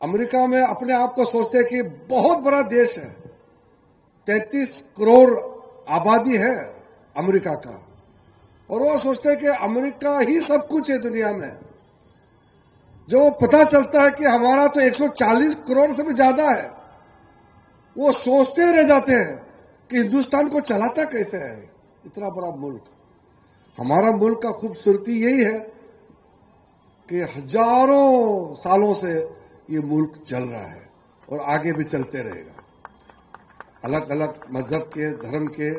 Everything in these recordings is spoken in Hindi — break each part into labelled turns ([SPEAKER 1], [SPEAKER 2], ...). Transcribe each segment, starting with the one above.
[SPEAKER 1] अमेरिका में अपने आप को सोचते हैं कि बहुत बड़ा देश है, 33 करोड़ आबादी है अमेरिका का, और वो सोचते हैं कि अमेरिका ही सब कुछ है दुनिया में। जो पता चलता है कि हमारा तो 140 करोड़ से भी ज्यादा है, वो सोचते रह जाते हैं कि हिंदुस्तान को चलाता कैसे है इतना बड़ा मुल्क। हमारा मुल्क का खूबसूरती यही है कि हजारों सालों से ये मुल्क चल रहा है और आगे भी चलते रहेगा। अलग अलग मजहब के, धर्म के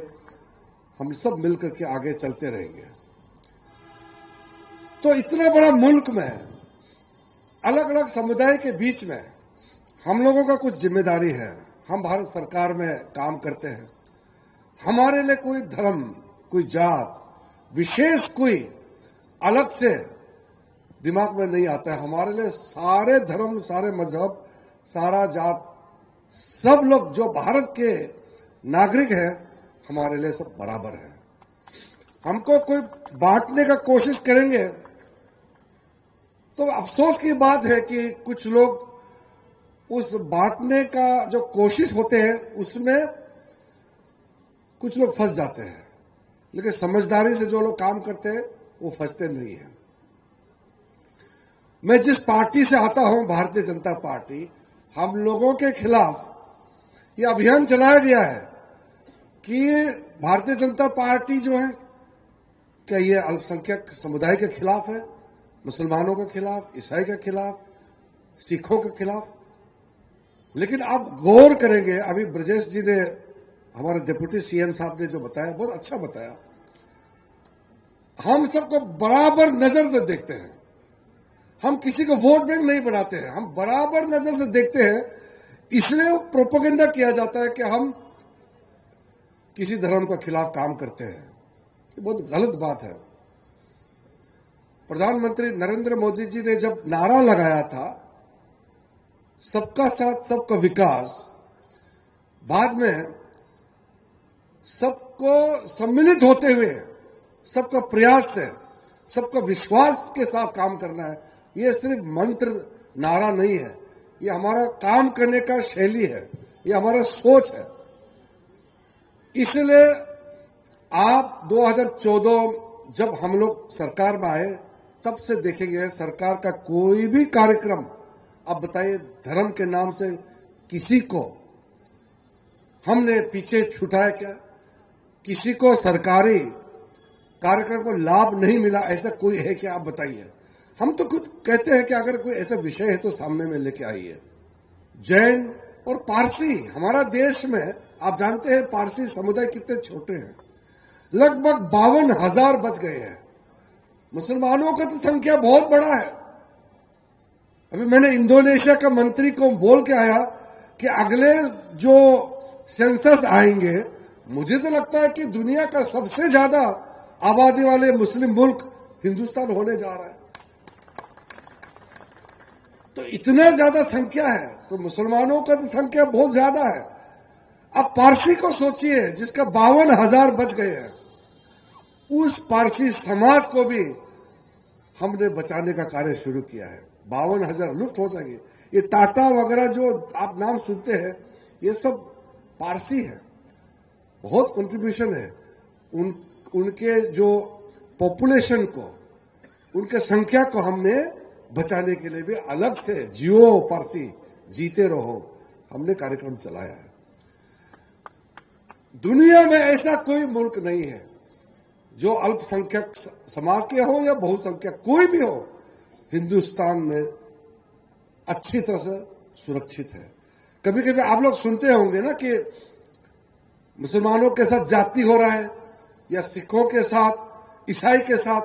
[SPEAKER 1] हम सब मिलकर के आगे चलते रहेंगे। तो इतना बड़ा मुल्क में अलग अलग समुदाय के बीच में हम लोगों का कुछ जिम्मेदारी है। हम भारत सरकार में काम करते हैं। हमारे लिए कोई धर्म, कोई जात विशेष, कोई अलग से दिमाग में नहीं आता है। हमारे लिए सारे धर्म, सारे मजहब, सारा जात, सब लोग जो भारत के नागरिक हैं, हमारे लिए सब बराबर है। हमको कोई बांटने का कोशिश करेंगे तो अफसोस की बात है कि कुछ लोग उस बांटने का जो कोशिश होते हैं उसमें कुछ लोग फंस जाते हैं, लेकिन समझदारी से जो लोग काम करते हैं वो फंसते नहीं है। मैं जिस पार्टी से आता हूं, भारतीय जनता पार्टी, हम लोगों के खिलाफ ये अभियान चलाया गया है कि भारतीय जनता पार्टी जो है, क्या ये अल्पसंख्यक समुदाय के खिलाफ है, मुसलमानों के खिलाफ, ईसाई के खिलाफ, सिखों के खिलाफ। लेकिन आप गौर करेंगे, अभी ब्रजेश जी ने, हमारे डिप्टी सीएम साहब ने जो बताया, बहुत अच्छा बताया। हम सबको बराबर नजर से देखते हैं। हम किसी को वोट बैंक नहीं बनाते हैं, हम बराबर नजर से देखते हैं। इसलिए प्रोपेगेंडा किया जाता है कि हम किसी धर्म के खिलाफ काम करते हैं। ये बहुत गलत बात है। प्रधानमंत्री नरेंद्र मोदी जी ने जब नारा लगाया था सबका साथ सबका विकास, बाद में सबको सम्मिलित होते हुए, सबका प्रयास से, सबका विश्वास के साथ काम करना है। ये सिर्फ मंत्र, नारा नहीं है, ये हमारा काम करने का शैली है, ये हमारा सोच है। इसलिए आप 2014 जब हम लोग सरकार में आए, तब से देखेंगे सरकार का कोई भी कार्यक्रम, अब बताइए, धर्म के नाम से किसी को हमने पीछे छुटाया क्या? किसी को सरकारी कार्यक्रम को लाभ नहीं मिला, ऐसा कोई है क्या? आप बताइए। हम तो खुद कहते हैं कि अगर कोई ऐसा विषय है तो सामने में लेके आइए। जैन और पारसी, हमारा देश में आप जानते हैं पारसी समुदाय कितने छोटे हैं, लगभग 52,000 बच गए हैं। मुसलमानों का तो संख्या बहुत बड़ा है। अभी मैंने इंडोनेशिया का मंत्री को बोल के आया कि अगले जो सेंसस आएंगे, मुझे तो लगता है कि दुनिया का सबसे ज्यादा आबादी वाले मुस्लिम मुल्क हिंदुस्तान होने जा रहा है। तो इतना ज्यादा संख्या है, तो मुसलमानों का तो संख्या बहुत ज्यादा है। अब पारसी को सोचिए, जिसका 52,000 बच गए हैं, उस पारसी समाज को भी हमने बचाने का कार्य शुरू किया है। 52,000 लुप्त हो जाएंगे। ये टाटा वगैरह जो आप नाम सुनते हैं, ये सब पारसी है, बहुत कंट्रीब्यूशन है। उनके जो पॉपुलेशन को, उनके संख्या को हमने बचाने के लिए भी अलग से जियो पारसी, जीते रहो, हमने कार्यक्रम चलाया है। दुनिया में ऐसा कोई मुल्क नहीं है जो अल्पसंख्यक समाज के हो या बहुसंख्यक कोई भी हो, हिंदुस्तान में अच्छी तरह से सुरक्षित है। कभी कभी आप लोग सुनते होंगे ना कि मुसलमानों के साथ जाति हो रहा है, या सिखों के साथ, ईसाई के साथ,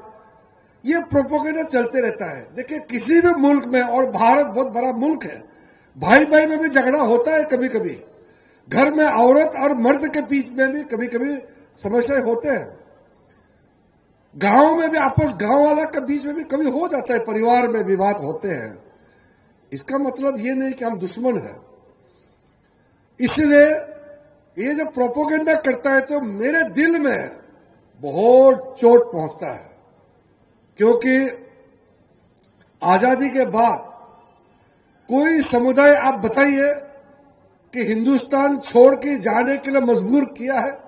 [SPEAKER 1] ये प्रोपेगेंडा चलते रहता है। देखिए, किसी भी मुल्क में, और भारत बहुत बड़ा मुल्क है, भाई भाई में भी झगड़ा होता है। कभी कभी घर में औरत और मर्द के बीच में भी कभी कभी समस्या होते हैं। गांव में भी गांव वाला के बीच में भी कभी हो जाता है, परिवार में विवाद होते हैं। इसका मतलब ये नहीं कि हम दुश्मन हैं। इसलिए ये जब प्रोपेगेंडा करता है तो मेरे दिल में बहुत चोट पहुंचता है, क्योंकि आजादी के बाद कोई समुदाय आप बताइए कि हिंदुस्तान छोड़ के जाने के लिए मजबूर किया है?